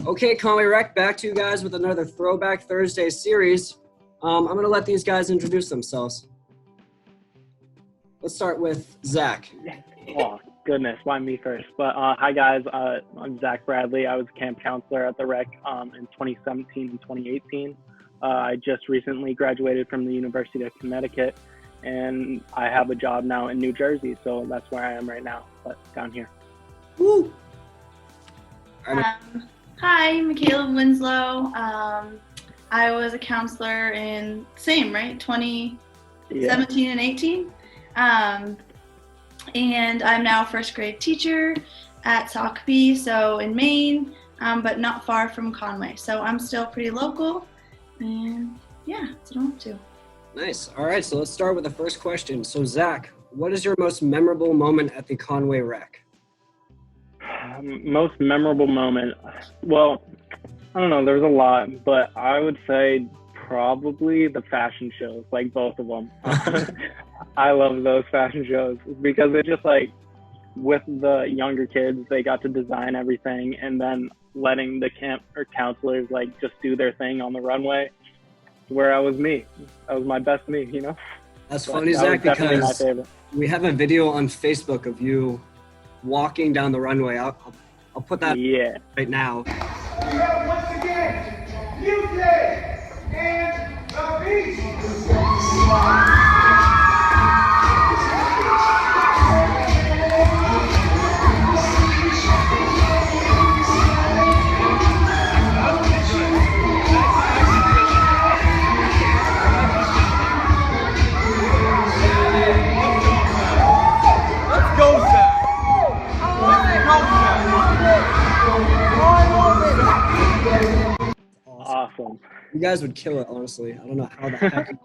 Okay, Conway Rec, back to you guys with another Throwback Thursday series. I'm going to let these guys introduce themselves. Let's start with Zach. Oh, goodness, why me first? But hi, guys. I'm Zach Bradley. I was a camp counselor at the Rec in 2017 and 2018. I just recently graduated from the University of Connecticut, and I have a job now in New Jersey, so that's where I am right now, but down here. Woo! Hi, Michaela Winslow. I was a counselor in 2017 and 18. And I'm now a first grade teacher at Sockby, so in Maine, but not far from Conway. So I'm still pretty local, and yeah, that's what I'm up to. Nice. All right, so let's start with the first question. So Zach, what is your most memorable moment at the Conway Rec? Most memorable moment? Well, I don't know, there's a lot, but I would say probably the fashion shows, like both of them. I love those fashion shows because they're just like, with the younger kids, they got to design everything, and then letting the camp or counselors like just do their thing on the runway, where I was me. I was my best me, you know? That's funny, Zach, because we have a video on Facebook of you walking down the runway. I'll put that right now. We have once again, music and the beach. Awesome. You guys would kill it, honestly. I don't know how the heck.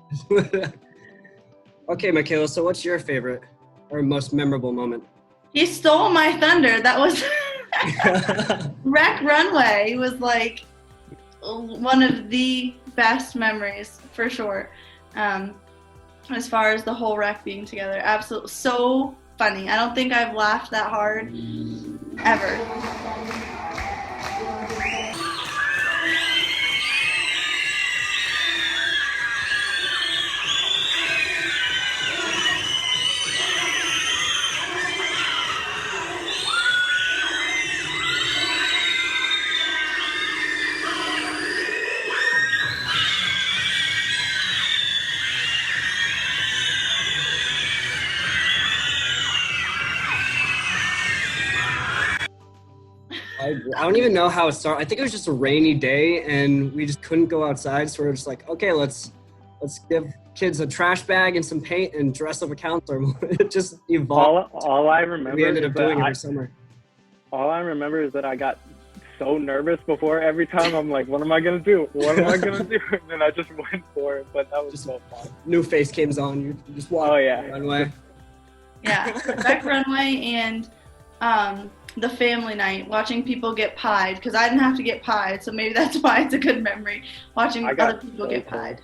Okay, Michaela, so what's your favorite or most memorable moment? He stole my thunder. That was Rec Runway. It was like one of the best memories for sure. As far as the whole Rec being together, absolutely so funny. I don't think I've laughed that hard ever. I don't even know how it started. I think it was just a rainy day and we just couldn't go outside. So we were just like, okay, let's give kids a trash bag and some paint and dress up a counselor. It just evolved. All I remember we ended up doing every summer. All I remember is that I got so nervous before every time. I'm like, what am I going to do? What am I going to do? And then I just went for it. But that was just so fun. New face came on. You just walked the runway. Yeah, Rec Runway and the family night, watching people get pied, because I didn't have to get pied, so maybe that's why it's a good memory, watching other people get pied.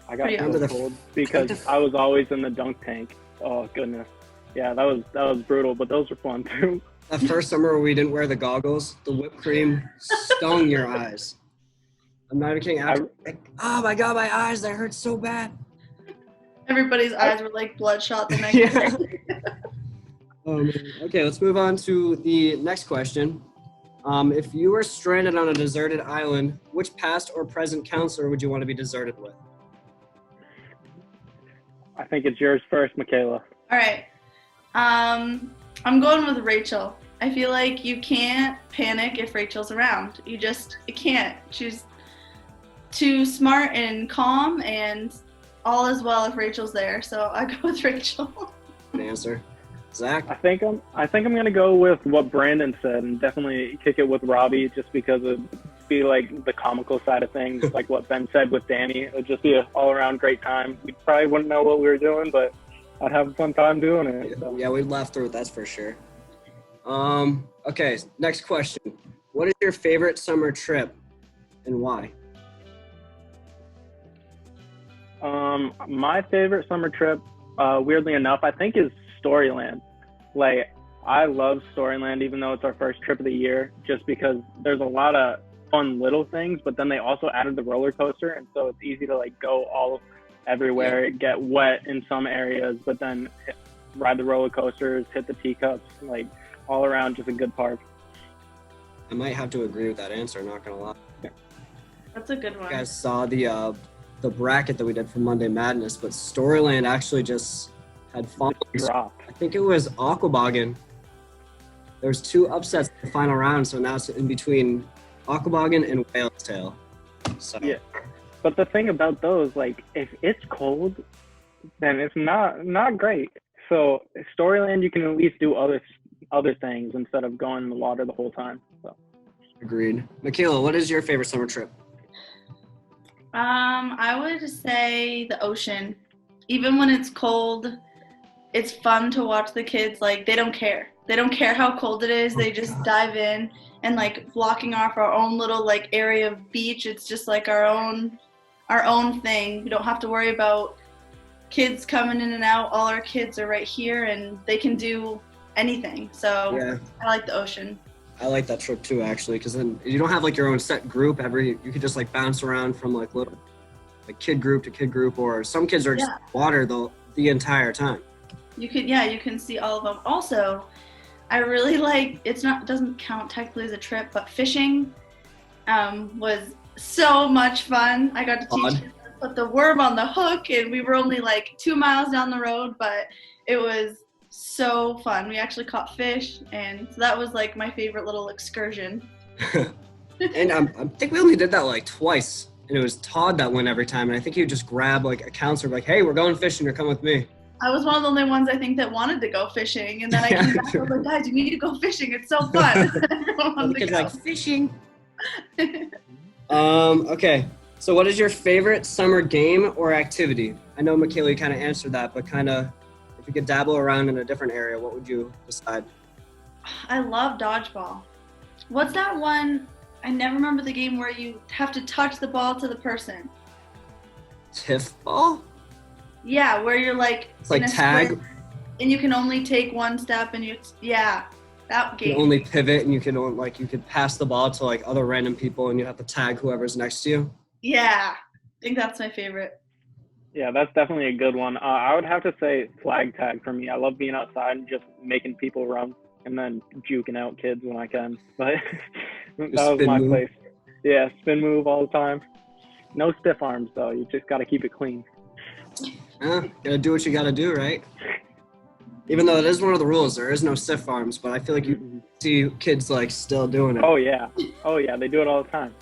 I got so cold because I was always in the dunk tank. Oh, goodness. Yeah, that was brutal, but those were fun, too. That first summer we didn't wear the goggles, the whipped cream stung your eyes. I'm not even kidding. Oh, my God, my eyes, they hurt so bad. Everybody's eyes were like bloodshot the next day. Okay, let's move on to the next question. If you were stranded on a deserted island, which past or present counselor would you want to be deserted with? I think it's yours first, Michaela. All right. I'm going with Rachel. I feel like you can't panic if Rachel's around. You can't. She's too smart and calm, and all is well if Rachel's there. So I go with Rachel. Good answer. Zach? I think I'm gonna go with what Brandon said and definitely kick it with Robbie, just because it'd be like the comical side of things, like what Ben said with Danny. It'd just be an all-around great time. We probably wouldn't know what we were doing, but I'd have a fun time doing it. So. Yeah, we'd laugh through it, that's for sure. Okay, next question. What is your favorite summer trip and why? My favorite summer trip, weirdly enough, I think is Storyland. Like, I love Storyland, even though it's our first trip of the year, just because there's a lot of fun little things, but then they also added the roller coaster, and so it's easy to like go all everywhere, get wet in some areas, but then ride the roller coasters, hit the teacups, like all around just a good park. I might have to agree with that answer, not gonna lie. That's a good You one. guys saw the bracket that we did for Monday Madness, but Storyland actually just had fun. Dropped. I think it was Aquaboggan. There was 2 upsets in the final round, so now it's in between Aquaboggan and Whale's Tail. So Yeah. But the thing about those, like, if it's cold, then it's not great. So Storyland, you can at least do other things instead of going in the water the whole time. So. agreed. Michaela, what is your favorite summer trip? I would say the ocean. Even when it's cold, it's fun to watch the kids. Like, they don't care. They don't care how cold it is. They just dive in, and like blocking off our own little like area of beach. It's just like our own thing. We don't have to worry about kids coming in and out. All our kids are right here, and they can do anything. So Yeah, I like the ocean. I like that trip too, actually, because then you don't have like your own set group. You could just like bounce around from like little like kid group to kid group, or some kids are just water the entire time. You can see all of them. Also, I really like, doesn't count technically as a trip, but fishing was so much fun. I got to teach them to put the worm on the hook, and we were only like 2 miles down the road, but it was so fun. We actually caught fish, and so that was like my favorite little excursion. And I think we only did that like twice, and it was Todd that went every time. And I think he would just grab like a counselor, like, "Hey, we're going fishing. You're coming with me." I was one of the only ones I think that wanted to go fishing, and then I came back and was like, "Guys, you need to go fishing. It's so fun." Everyone wanted to go. Like fishing. Okay. So what is your favorite summer game or activity? I know Michaela kind of answered that, but kind of if you could dabble around in a different area, what would you decide? I love dodgeball. What's that one? I never remember the game where you have to touch the ball to the person. Tiff ball? Yeah, where you're like It's like in a tag. sprint, and you can only take one step, and that game. You only pivot, and you could pass the ball to like other random people, and you have to tag whoever's next to you. Yeah, I think that's my favorite. Yeah, that's definitely a good one. I would have to say flag tag for me. I love being outside and just making people run and then juking out kids when I can. But that was my place. Yeah, spin move all the time. No stiff arms, though. You just got to keep it clean. Gotta do what you gotta do, right? Even though it is one of the rules, there is no stiff arms, but I feel like you see kids like still doing it. Oh yeah, they do it all the time.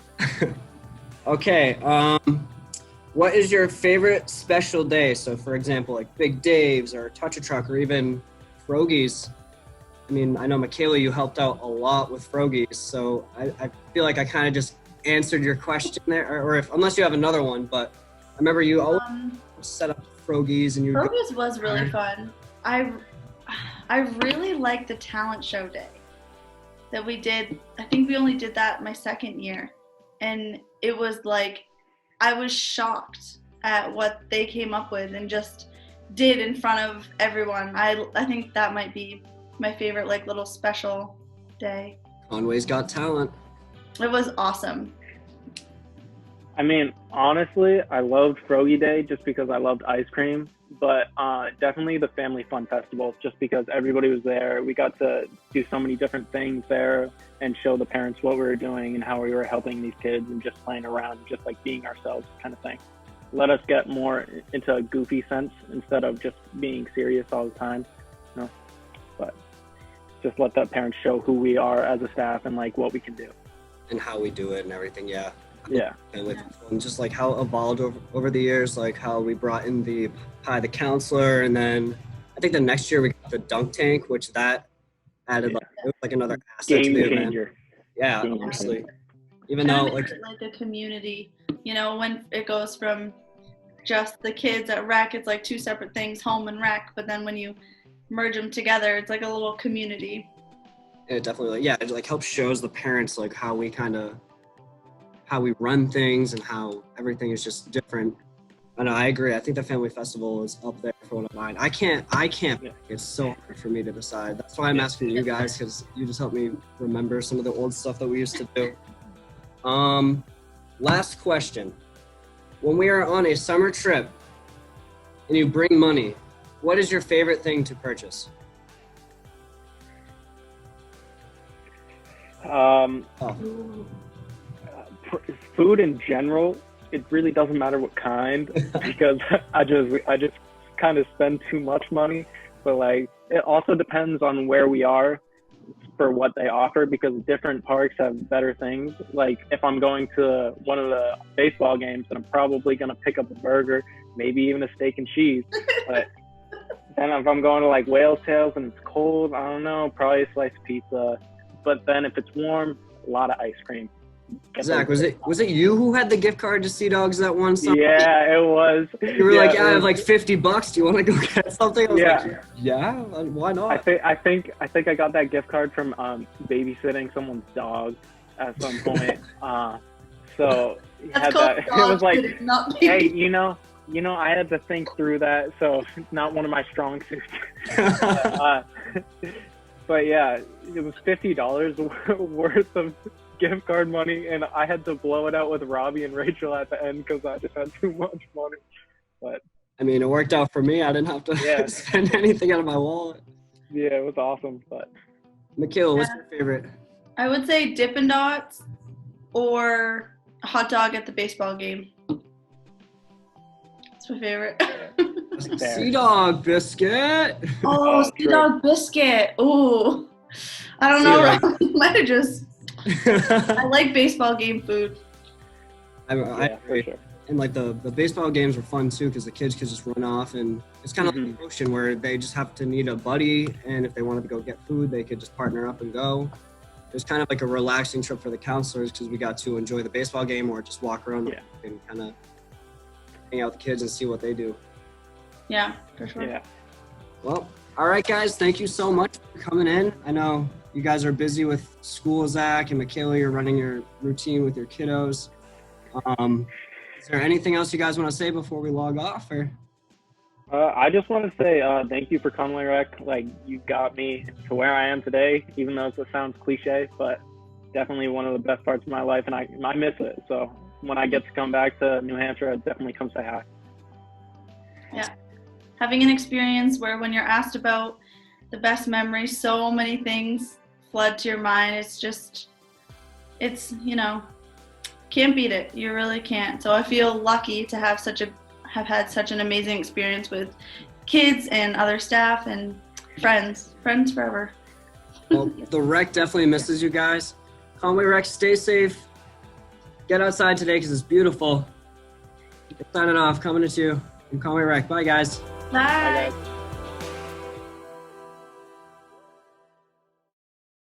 Okay, what is your favorite special day? So for example, like Big Dave's or Touch a Truck or even Frogies. I mean, I know Michaela, you helped out a lot with Frogies, so I feel like I kind of just answered your question there, or unless you have another one, but I remember you always set up Frogies and you. Frogies was really fun. I really liked the talent show day that we did. I think we only did that my second year, and it was like I was shocked at what they came up with and just did in front of everyone. I think that might be my favorite like little special day. Conway's Got Talent. It was awesome. I mean, honestly, I loved Frogie Day just because I loved ice cream, but definitely the Family Fun Festival just because everybody was there. We got to do so many different things there and show the parents what we were doing and how we were helping these kids and just playing around, just like being ourselves kind of thing. Let us get more into a goofy sense instead of just being serious all the time, you know? But just let the parents show who we are as a staff and like what we can do. And how we do it and everything, yeah. Yeah. And just like how it evolved over the years, like how we brought in the counselor, and then I think the next year we got the dunk tank, which that added it was like another asset Game to the event. changer. Yeah, Game honestly. Even though like a community, you know, when it goes from just the kids at rec, it's like two separate things, home and rec, but then when you merge them together, it's like a little community. it definitely it like helps shows the parents like how we run things and how everything is just different. I know, I agree. I think the Family Festival is up there for one of mine. I can't pick. It's so hard for me to decide. That's why I'm asking you guys, because you just helped me remember some of the old stuff that we used to do. Last question. When we are on a summer trip and you bring money, what is your favorite thing to purchase? Um, Food in general, it really doesn't matter what kind because I just kind of spend too much money. But like, it also depends on where we are for what they offer because different parks have better things. Like if I'm going to one of the baseball games, then I'm probably gonna pick up a burger, maybe even a steak and cheese. But then if I'm going to like Whale Tails and it's cold, I don't know, probably a slice of pizza. But then if it's warm, a lot of ice cream. Zach, was it you who had the gift card to Sea Dogs that one summer? Yeah, it was. You were like, yeah, I have like $50. Do you want to go get something? I was Yeah. like, yeah, why not? I think I got that gift card from babysitting someone's dog at some point. So he had that. It was like, not hey, you know, I had to think through that, so it's not one of my strong suits. But yeah, it was $50 worth of gift card money, and I had to blow it out with Robbie and Rachel at the end because I just had too much money. But I mean, it worked out for me. I didn't have to spend anything out of my wallet. yeah, it was awesome. But Michaela, what's your favorite? I would say Dippin' Dots or a hot dog at the baseball game. That's my favorite. Sea Dog biscuit. Oh, Sea Dog biscuit. Ooh. I don't know. Robbie might have just. I like baseball game food. I agree. Sure. And like the baseball games were fun too because the kids could just run off, and it's kind of like the ocean where they just have to need a buddy, and if they wanted to go get food, they could just partner up and go. It was kind of like a relaxing trip for the counselors because we got to enjoy the baseball game or just walk around and kind of hang out with the kids and see what they do. Yeah, for sure. Yeah. Well, all right, guys. Thank you so much for coming in. I know you guys are busy with school, Zach, and Michaela, you're running your routine with your kiddos. Is there anything else you guys want to say before we log off? Or I just want to say thank you for Conway Rec. Like, you got me to where I am today, even though it sounds cliche, but definitely one of the best parts of my life, and I miss it. So when I get to come back to New Hampshire, I'd definitely come say hi. Yeah. Having an experience where when you're asked about the best memories, so many things flood to your mind. It's can't beat it. You really can't. So I feel lucky to have had such an amazing experience with kids and other staff and friends forever. well, the rec definitely misses you guys. Conway Rec, stay safe. Get outside today because it's beautiful. Signing off, coming at you. I'm Conway Rec. Bye, guys. Bye. Bye, guys.